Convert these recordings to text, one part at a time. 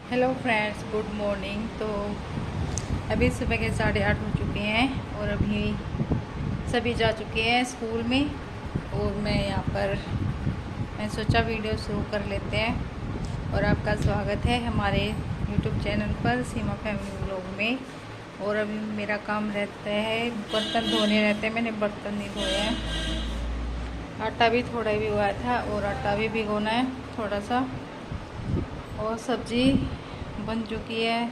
Hello friends, good morning. तो अभी सुबह के 8:30 हो चुके हैं और अभी सभी जा चुके हैं स्कूल में। और मैं यहाँ पर मैं सोचा वीडियो शुरू कर लेते हैं। और आपका स्वागत है हमारे यूट्यूब चैनल पर सीमा फैमिली व्लॉग में। और अभी मेरा काम रहता है, बर्तन धोने रहते हैं। मैंने बर्तन नहीं धोए हैं। आटा भी थोड़ा ही भिगोया था और आटा भी भिगोना है थोड़ा सा। और सब्ज़ी बन चुकी है,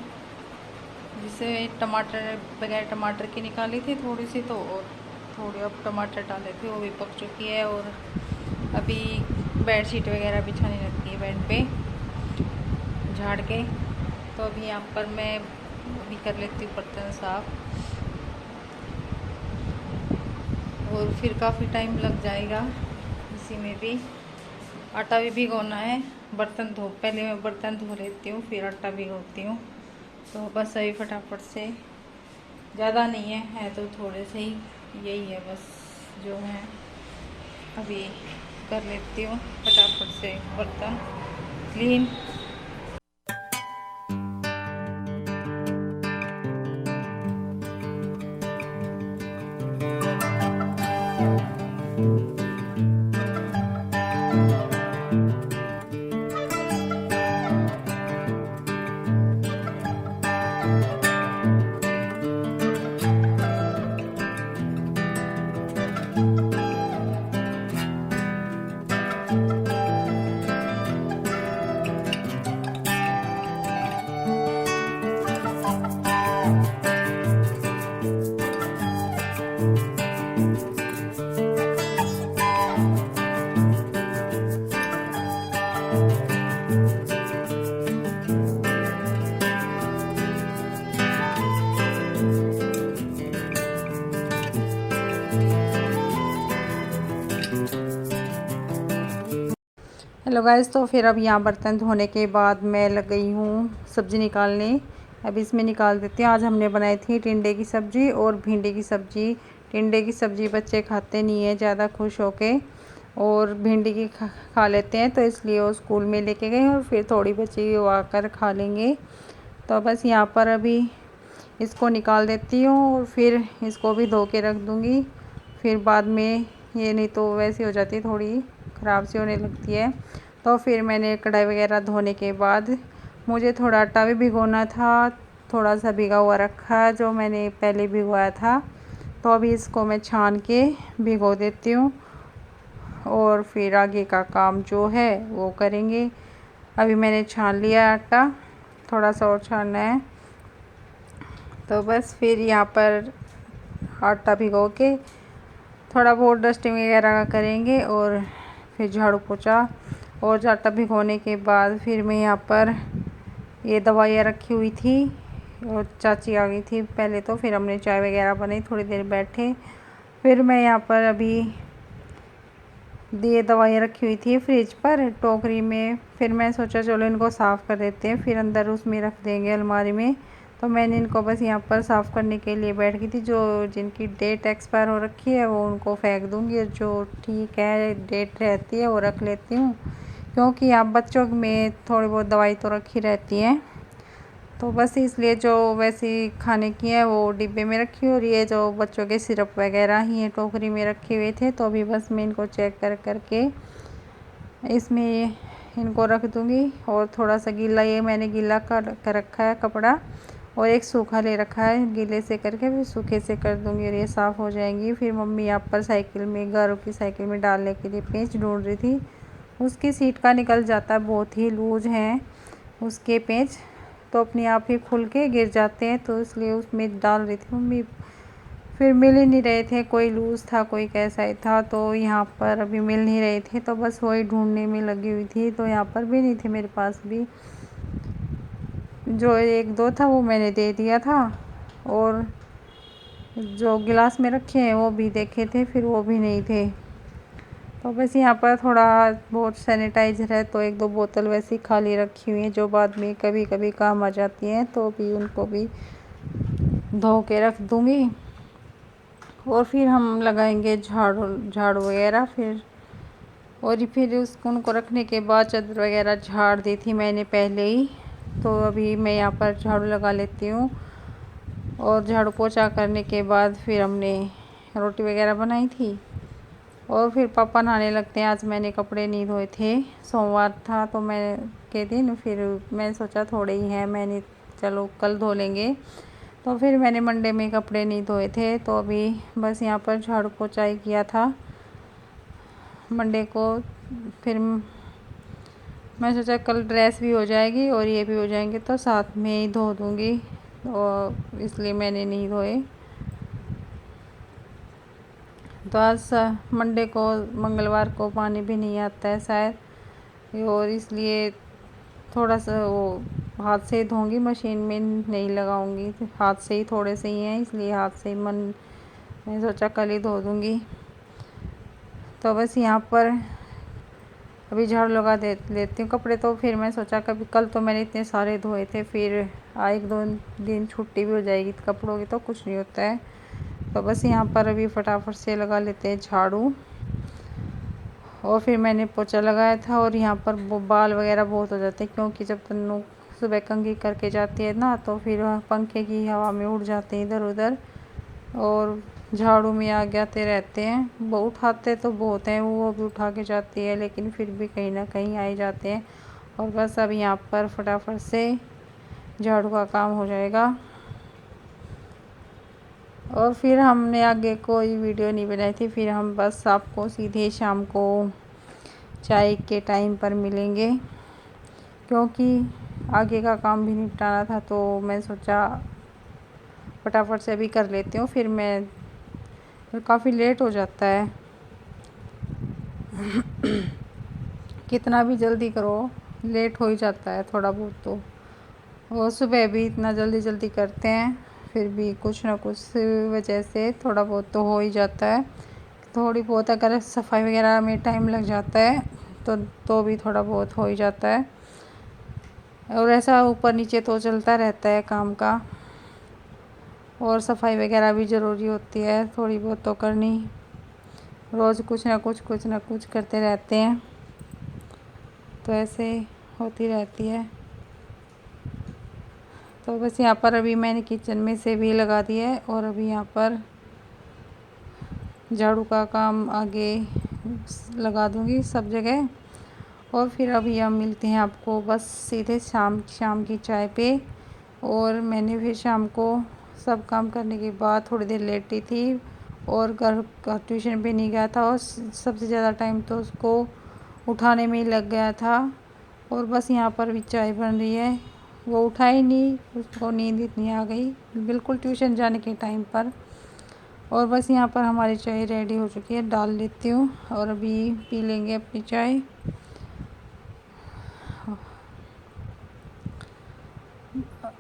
जिसे टमाटर बगैर टमाटर की निकाली थी थोड़ी सी, तो और थोड़ी अब टमाटर डाले थे, वो भी पक चुकी है। और अभी बेडशीट वगैरह बिछानी रहती है बेड पे झाड़ के। तो अभी यहाँ पर मैं अभी कर लेती हूँ बर्तन साफ, और फिर काफ़ी टाइम लग जाएगा इसी में भी। आटा भी भिगोना है। पहले मैं बर्तन धो लेती हूँ, फिर आटा भिगोती हूँ। तो बस अभी फटाफट से, ज़्यादा नहीं है तो थोड़े से ही, यही है बस जो है। अभी कर लेती हूँ फटाफट से बर्तन क्लीन। हेलो गाइस, तो फिर अब यहाँ बर्तन धोने के बाद मैं लग गई हूँ सब्ज़ी निकालने। अब इसमें निकाल देते हैं। आज हमने बनाई थी टिंडे की सब्ज़ी और भिंडी की सब्ज़ी। टिंडे की सब्ज़ी बच्चे खाते नहीं है ज़्यादा खुश होके, और भिंडी की खा लेते हैं, तो इसलिए वो स्कूल में लेके गए और फिर थोड़ी बची वो आकर खा लेंगे। तो बस यहाँ पर अभी इसको निकाल देती हूँ और फिर इसको भी धो के रख दूँगी। फिर बाद में ये नहीं तो वैसी हो जाती है, थोड़ी ख़राब सी होने लगती है। तो फिर मैंने कढ़ाई वगैरह धोने के बाद मुझे थोड़ा आटा भी भिगोना था, थोड़ा सा भिगा हुआ रखा जो मैंने पहले भिगोया था। तो अभी इसको मैं छान के भिगो देती हूँ और फिर आगे का काम जो है वो करेंगे। अभी मैंने छान लिया आटा, थोड़ा सा और छानना है। तो बस फिर यहाँ पर आटा भिगो के थोड़ा बहुत डस्टिंग वगैरह करेंगे और फिर झाड़ू पोछा। और आटा भिगोने के बाद फिर मैं यहाँ पर ये दवाइयाँ रखी हुई थी और चाची आ गई थी पहले, तो फिर हमने चाय वगैरह बनाई, थोड़ी देर बैठे। फिर मैं यहाँ पर अभी ये दवाइयाँ रखी हुई थी फ्रिज पर टोकरी में। फिर मैं सोचा चलो इनको साफ़ कर देते हैं, फिर अंदर उसमें रख देंगे अलमारी में। तो मैंने इनको बस यहाँ पर साफ़ करने के लिए बैठ गई थी। जो जिनकी डेट एक्सपायर हो रखी है वो उनको फेंक दूँगी, और जो ठीक है डेट रहती है वो रख लेती हूँ, क्योंकि आप बच्चों में थोड़ी बहुत दवाई तो रखी रहती है। तो बस इसलिए जो वैसी खाने की है वो डिब्बे में रखी, और ये जो बच्चों के सिरप वगैरह ही है टोकरी में रखे हुए थे। तो अभी बस मैं इनको चेक करके इसमें इनको रख दूँगी। और थोड़ा सा गीला, ये मैंने गीला कर रखा है कपड़ा, और एक सूखा ले रखा है, गीले से करके फिर सूखे से कर दूँगी और ये साफ़ हो जाएंगी। फिर मम्मी यहाँ पर साइकिल में, गारों की साइकिल में डालने के लिए पेंच ढूंढ रही थी। उसकी सीट का निकल जाता है, बहुत ही लूज हैं उसके पेंच, तो अपने आप ही खुल के गिर जाते हैं, तो इसलिए उसमें डाल रही थी मम्मी। फिर मिल ही नहीं रहे थे, कोई लूज़ था कोई कैसा ही था, तो यहाँ पर अभी मिल नहीं रहे थे, तो बस वही ढूंढने में लगी हुई थी। तो यहाँ पर भी नहीं थे मेरे पास भी, जो एक दो था वो मैंने दे दिया था, और जो गिलास में रखे हैं वो भी देखे थे, फिर वो भी नहीं थे। तो बस यहाँ पर थोड़ा बहुत सैनिटाइज़र है, तो एक दो बोतल वैसी खाली रखी हुई हैं जो बाद में कभी कभी काम आ जाती हैं, तो भी उनको भी धो के रख दूँगी। और फिर हम लगाएंगे झाड़ू वगैरह। फिर उसको उनको रखने के बाद चादर वगैरह झाड़ दी थी मैंने पहले ही, तो अभी मैं यहाँ पर झाड़ू लगा लेती हूँ। और झाड़ू पोछा करने के बाद फिर हमने रोटी वगैरह बनाई थी और फिर पापा नहाने लगते हैं। आज मैंने कपड़े नहीं धोए थे, सोमवार था तो मैं के दिन फिर मैं सोचा थोड़े ही हैं, मैंने चलो कल धो लेंगे। तो फिर मैंने मंडे में कपड़े नहीं धोए थे, तो अभी बस यहाँ पर झाड़ू पोछा ही किया था मंडे को। फिर मैं सोचा कल ड्रेस भी हो जाएगी और ये भी हो जाएंगे तो साथ में ही धो दूँगी, और इसलिए मैंने नहीं धोए। तो आज मंडे को, मंगलवार को पानी भी नहीं आता है शायद, और इसलिए थोड़ा सा वो हाथ से ही धोऊँगी, मशीन में नहीं लगाऊँगी। हाथ से ही थोड़े से ही हैं, इसलिए हाथ से ही मैं सोचा कल ही धो दूँगी। तो बस यहाँ पर अभी झाड़ू लगा लेती हूँ कपड़े। तो फिर मैं सोचा कभी कल तो मैंने इतने सारे धोए थे, फिर 1-2 दिन छुट्टी भी हो जाएगी कपड़ों की तो कुछ नहीं होता है। तो बस यहाँ पर अभी फटाफट से लगा लेते हैं झाड़ू। और फिर मैंने पोछा लगाया था और यहाँ पर वो बाल वगैरह बहुत हो जाते हैं, क्योंकि जब तन्नू सुबह कंघी करके जाती है ना, तो फिर पंखे की हवा में उड़ जाते हैं इधर उधर और झाड़ू में आ जाते रहते हैं। वो उठाते तो बहुत हैं, वो भी उठा के जाती है, लेकिन फिर भी कहीं ना कहीं आ ही जाते हैं। और बस अब यहाँ पर फटाफट से झाड़ू का काम हो जाएगा। और फिर हमने आगे कोई वीडियो नहीं बनाई थी, फिर हम बस आपको सीधे शाम को चाय के टाइम पर मिलेंगे, क्योंकि आगे का काम भी निपटाना था। तो मैं सोचा फटाफट से अभी कर लेती हूँ, फिर काफ़ी लेट हो जाता है। कितना भी जल्दी करो लेट हो ही जाता है थोड़ा बहुत तो। और सुबह भी इतना जल्दी जल्दी करते हैं, फिर भी कुछ ना कुछ वजह से थोड़ा बहुत तो हो ही जाता है। थोड़ी बहुत अगर सफाई वगैरह में टाइम लग जाता है तो भी थोड़ा बहुत हो ही जाता है। और ऐसा ऊपर नीचे तो चलता रहता है काम का, और सफाई वगैरह भी ज़रूरी होती है थोड़ी बहुत तो करनी। रोज़ कुछ ना कुछ करते रहते हैं, तो ऐसे होती रहती है। तो बस यहाँ पर अभी मैंने किचन में से भी लगा दिया है, और अभी यहाँ पर झाड़ू का काम आगे लगा दूँगी सब जगह। और फिर अभी हम मिलते हैं आपको बस सीधे शाम की चाय पे। और मैंने फिर शाम को सब काम करने के बाद थोड़ी देर लेटी थी, और घर का ट्यूशन पे नहीं गया था, और सबसे ज़्यादा टाइम तो उसको उठाने में ही लग गया था। और बस यहाँ पर भी चाय बन रही है, वो उठा ही नहीं, उसको नींद इतनी आ गई बिल्कुल ट्यूशन जाने के टाइम पर। और बस यहाँ पर हमारी चाय रेडी हो चुकी है, डाल लेती हूँ और अभी पी लेंगे अपनी चाय।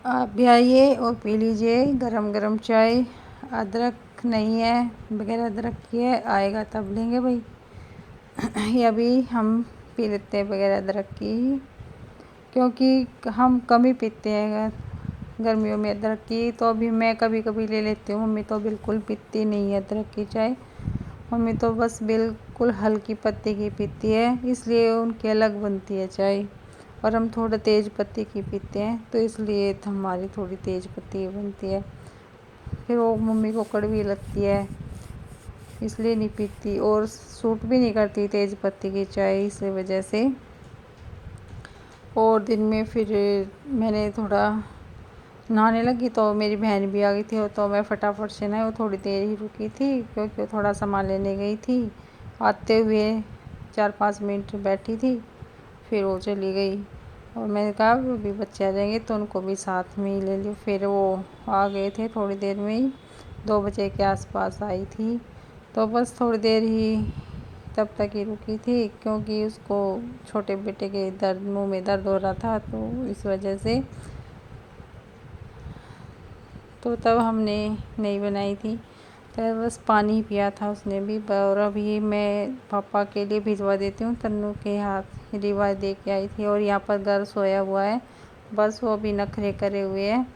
आप भी आइए और पी लीजिए गरम गरम चाय। अदरक नहीं है, बगैर अदरक के आएगा तब लेंगे भाई। ये अभी हम पी लेते हैं बगैर अदरक की, क्योंकि हम कम ही पीते हैं गर्मियों में अदरक की। तो अभी मैं कभी कभी ले लेती हूँ, मम्मी तो बिल्कुल पीती नहीं है अदरक की चाय। मम्मी तो बस बिल्कुल हल्की पत्ती की पीती है, इसलिए उनकी अलग बनती है चाय। और हम थोड़ा तेज़ पत्ती की पीते हैं, तो इसलिए तो हमारी थोड़ी तेज़ पत्ती की बनती है। फिर वो मम्मी को कड़वी लगती है, इसलिए नहीं पीती, और सूट भी नहीं करती तेज़ पत्ती की चाय इस वजह से। और दिन में फिर मैंने थोड़ा नहाने लगी तो मेरी बहन भी आ गई थी, तो मैं फटाफट से ना, वो थोड़ी देर ही रुकी थी क्योंकि वो थोड़ा सामान लेने गई थी। आते हुए 4-5 मिनट बैठी थी, फिर वो चली गई। और मैंने कहा अभी बच्चे आ जाएंगे तो उनको भी साथ में ही ले लियो। फिर वो आ गए थे थोड़ी देर में ही, 2 बजे के आसपास आई थी। तो बस थोड़ी देर ही तब तक ही रुकी थी, क्योंकि उसको छोटे बेटे के मुँह में दर्द हो रहा था, तो इस वजह से तो तब हमने नहीं बनाई थी। तो बस पानी पिया था उसने भी। और अभी मैं पापा के लिए भिजवा देती हूँ, तन्नू के हाथ रिवा दे के आई थी। और यहाँ पर घर सोया हुआ है, बस वो भी नखरे करे हुए है,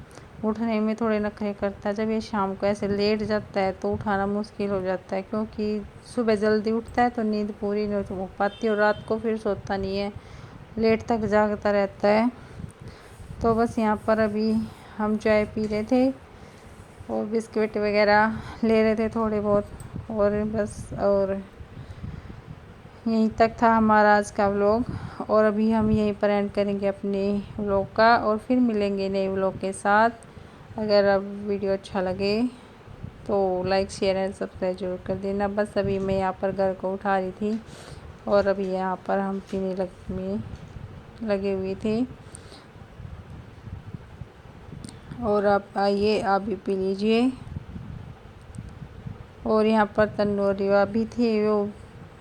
उठने में थोड़े नखरे करता है। जब ये शाम को ऐसे लेट जाता है तो उठाना मुश्किल हो जाता है, क्योंकि सुबह जल्दी उठता है तो नींद पूरी नहीं हो पाती, और रात को फिर सोता नहीं है, लेट तक जागता रहता है। तो बस यहाँ पर अभी हम चाय पी रहे थे और बिस्किट वगैरह ले रहे थे थोड़े बहुत, और बस और यहीं तक था हमारा आज का व्लॉग। और अभी हम यहीं पर एंड करेंगे अपने व्लॉग का और फिर मिलेंगे नए व्लॉग के साथ। अगर अब वीडियो अच्छा लगे तो लाइक शेयर एंड सब्सक्राइब जरूर कर देना। बस अभी मैं यहाँ पर घर को उठा रही थी और अभी यहाँ पर हम पीने में लगे हुए थे। और आप आइए, आप भी पी लीजिए। और यहाँ पर तन्नूरी भी थे वो,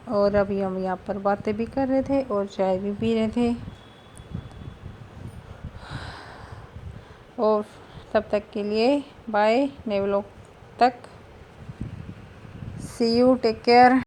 और अभी हम यहाँ पर बातें भी कर रहे थे और चाय भी पी रहे थे। और तब तक के लिए बाय, नए व्लॉग तक। सी यू, टेक केयर।